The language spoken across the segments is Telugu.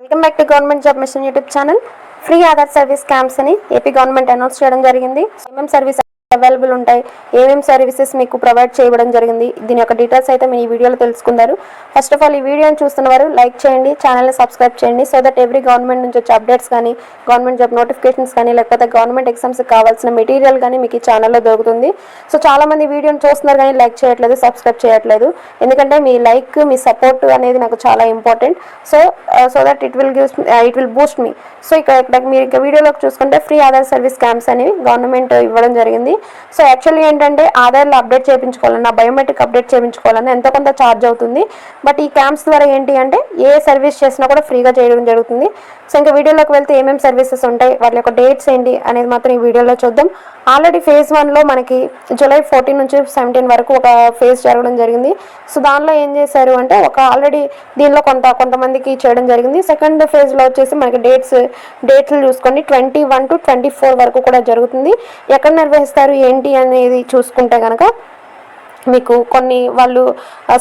Welcome back to government job mission YouTube channel. Free Aadhaar service camps అని ఏపీ గవర్నమెంట్ అనౌన్స్ చేయడం జరిగింది. ఏమేం సర్వీస్ అవైలబుల్ ఉంటాయి, ఏమేం సర్వీసెస్ మీకు ప్రొవైడ్ చేయడం జరిగింది, దీని యొక్క డీటెయిల్స్ అయితే మీరు ఈ వీడియోలో తెలుసుకుంటారు. ఫస్ట్ ఆఫ్ ఆల్ ఈ వీడియోని చూస్తున్నవారు లైక్ చేయండి, ఛానల్ని సబ్స్క్రైబ్ చేయండి. సో దట్ ఎవ్రీ గవర్నమెంట్ నుంచి వచ్చే అప్డేట్స్ కానీ, గవర్నమెంట్ జాబ్ నోటిఫికేషన్స్ కానీ, లేకపోతే గవర్నమెంట్ ఎగ్జామ్స్కి కావాల్సిన మెటీరియల్ కానీ మీకు ఈ ఛానల్లో దొరుకుతుంది. సో చాలామంది వీడియోని చూస్తున్నారు కానీ లైక్ చేయట్లేదు, సబ్స్క్రైబ్ చేయట్లేదు. ఎందుకంటే మీ లైక్, మీ సపోర్ట్ అనేది నాకు చాలా important. So that it will Boost me. So ఇక్కడ మీరు ఇంకా వీడియోలోకి చూసుకుంటే ఫ్రీ ఆధార్ సర్వీస్ క్యాంప్స్ అనేవి గవర్నమెంట్ ఇవ్వడం జరిగింది. సో యాక్చువల్లీ ఏంటంటే ఆధార్లో అప్డేట్ చేయించుకోవాలన్నా, బయోమెట్రిక్ అప్డేట్ చేయించుకోవాలన్నా ఎంతో కొంత ఛార్జ్ అవుతుంది. బట్ ఈ క్యాంప్స్ ద్వారా ఏంటి అంటే ఏ సర్వీస్ చేసినా కూడా ఫ్రీగా చేయడం జరుగుతుంది. సో ఇంకా వీడియోలోకి వెళ్తే ఏమేమి సర్వీసెస్ ఉంటాయి, వాటి యొక్క డేట్స్ ఏంటి అనేది మాత్రం ఈ వీడియోలో చూద్దాం. ఆల్రెడీ ఫేజ్ 1లో మనకి జూలై 14 నుంచి 17 వరకు ఒక ఫేజ్ జరగడం జరిగింది. సో దానిలో ఏం చేశారు అంటే ఆల్రెడీ దీనిలో కొంతమందికి చేయడం జరిగింది. సెకండ్ ఫేజ్లో వచ్చేసి మనకి డేట్స్ చూసుకోండి, 21 to 24 వరకు కూడా జరుగుతుంది. ఎక్కడ నిర్వహిస్తారు ఏంటి అనేది చూసుకుంటే కనుక మీకు కొన్ని వాళ్ళు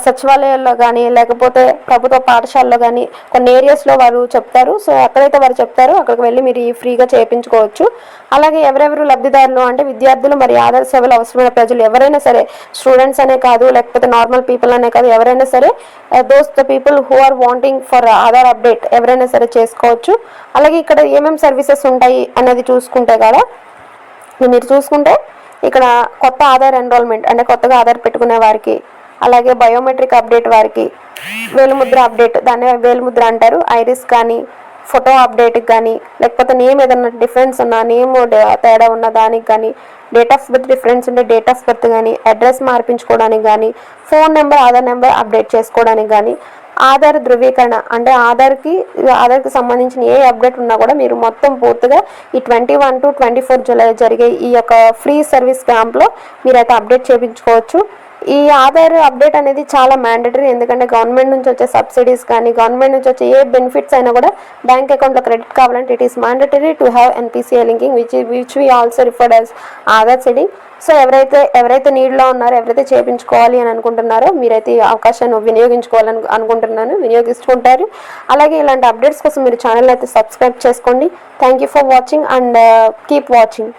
సచివాలయాల్లో కానీ, లేకపోతే ప్రభుత్వ పాఠశాలలో కానీ కొన్ని ఏరియాస్లో వారు చెప్తారు. సో ఎక్కడైతే వారు చెప్తారో అక్కడికి వెళ్ళి మీరు ఫ్రీగా చేయించుకోవచ్చు. అలాగే ఎవరెవరు లబ్ధిదారులు అంటే విద్యార్థులు మరియు ఆధార్ సేవలు అవసరమైన ప్రజలు ఎవరైనా సరే, స్టూడెంట్స్ అనే కాదు, లేకపోతే నార్మల్ పీపుల్ అనే కాదు, ఎవరైనా సరే those the people who are wanting for Aadhaar update ఎవరైనా సరే చేసుకోవచ్చు. అలాగే ఇక్కడ ఏమేమి సర్వీసెస్ ఉంటాయి అనేది చూసుకుంటే కూడా మీరు చూసుకుంటే ఇక్కడ కొత్త ఆధార్ ఎన్రోల్మెంట్ అంటే కొత్తగా ఆధార్ పెట్టుకునే వారికి, అలాగే బయోమెట్రిక్ అప్డేట్ వారికి, వేలుముద్ర అప్డేట్, దాన్ని వేలుముద్ర అంటారు, ఐరిస్ కానీ, ఫోటో అప్డేట్కి కానీ, లేకపోతే నేమ్ ఏదన్నా డిఫరెన్స్ ఉన్నా, నేమ్ తేడా ఉన్న దానికి కానీ, డేట్ ఆఫ్ బర్త్ డిఫరెన్స్ ఉంటే డేట్ ఆఫ్ బర్త్ కానీ, అడ్రస్ మార్పించుకోవడానికి కానీ, phone number, Aadhaar number update చేసుకోవడానికి కానీ, ఆధార్ ధృవీకరణ అంటే ఆధార్కి సంబంధించిన ఏ అప్డేట్ ఉన్నా కూడా మీరు మొత్తం పూర్తిగా ఈ 21 to 24 జూలై జరిగే ఈ యొక్క ఫ్రీ సర్వీస్ క్యాంప్లో మీరైతే అప్డేట్ చేయించుకోవచ్చు. ఈ ఆధార్ అప్డేట్ అనేది చాలా మ్యాండటరీ. ఎందుకంటే గవర్నమెంట్ నుంచి వచ్చే సబ్సిడీస్ కానీ, గవర్నమెంట్ నుంచి వచ్చే ఏ బెనిఫిట్స్ అయినా కూడా బ్యాంక్ అకౌంట్లో క్రెడిట్ కావాలంటే it is mandatory to have NPCI linking which we also referred as Aadhaar seeding. So ఎవరైతే నీడ్లో ఉన్నారో, ఎవరైతే చేయించుకోవాలి అని అనుకుంటున్నారో మీరైతే ఈ అవకాశాన్ని వినియోగించుకోవాలని వినియోగించుకుంటారు. అలాగే ఇలాంటి అప్డేట్స్ కోసం మీరు ఛానల్ అయితే సబ్స్క్రైబ్ చేసుకోండి. Thank you for watching and keep watching.